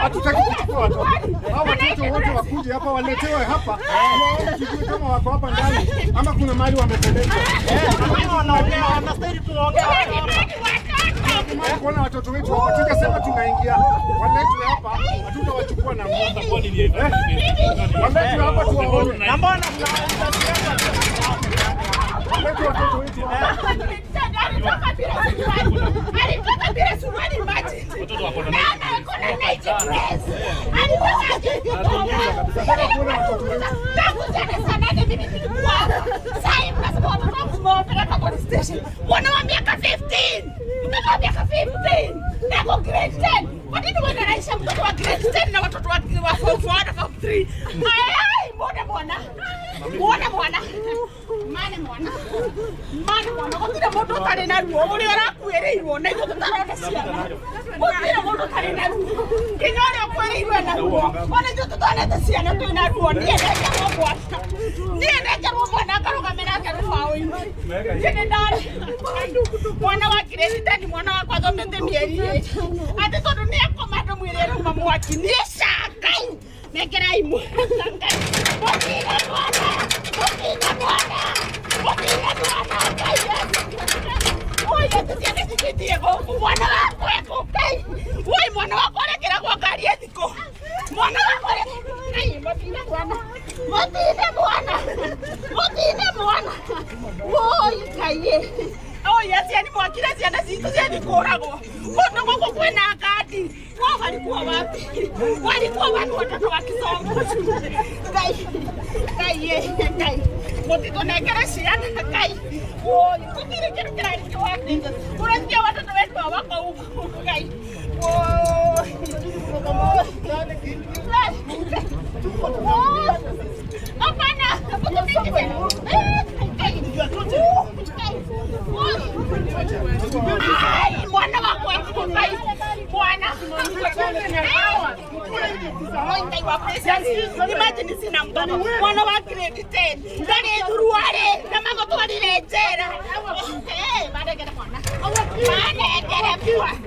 Hatutaki kuchukua watoto. Hao watoto wote wakuje hapa waletewe hapa. Sijui kama wako hapa ndani ama kuna mahali wamepelekwa. Wanaongea, wanastahili tunaongea. Kuna watoto wetu hapa tungesema tunaingia. Waletwe hapa, hatutawachukua na mmoja kwa nini hivi? Waletwe hapa tuwaone. Na mbona waletwe watoto wetu hapa. Alitoka bila suruali maji. Watoto wako na Mwana wa miaka 15. Mtoto wa miaka 15. Nako grade 10. Kwa nini wanarahisha mtoto wa grade 10 na watoto wa form 4 na form 3? Ai, mbona mwana? Mbona mwana? Mane mwana. Mane mwana. Kwa kila mtu kale na ruo. Ule arakuereirwo na iko tutarona ciana. Kwa kila mtu kale na ruo. Kinyore akuereirwo na ruo. Ona ito tutarona ciana tu na ruo. Niye neka mwana. Niye neka mwana karugamira karufa oini. Kene ndani. Mwana wa grade 10 mwana wa kwa thomete mieri. Ati tondu ni akomando mwirero mamwakinisha kai. Nekerai mwana. Mokina mwana. Mokina mwana. Mokina mwana kai. Oye tutiane tikitie go mwana wako eko kai. Oye mwana wako rekera kwa gari etiko. Mwana wako kai mokina mwana. Mokina mwana. Mokina mwana. Oye kai. Oh yes, yani mwakira ziana zitu ziani korago. Koto koko kwena akadi. Wao walikuwa wapi? Walikuwa wapi watoto wa Kisongo? Kai. Motito nekera shiana kai. Oh, kutire kitu kirani wapi? Unasikia watoto wetu wako huko kai. Oh. Hapana, mtoto wewe. Ai, mwana wakwa kai. Mwana. Imagine sina mtoto. Mwana wa grade 10. Ndani duruare na mama kwa nilejera. Baada ya mwana. Baada ya mwana.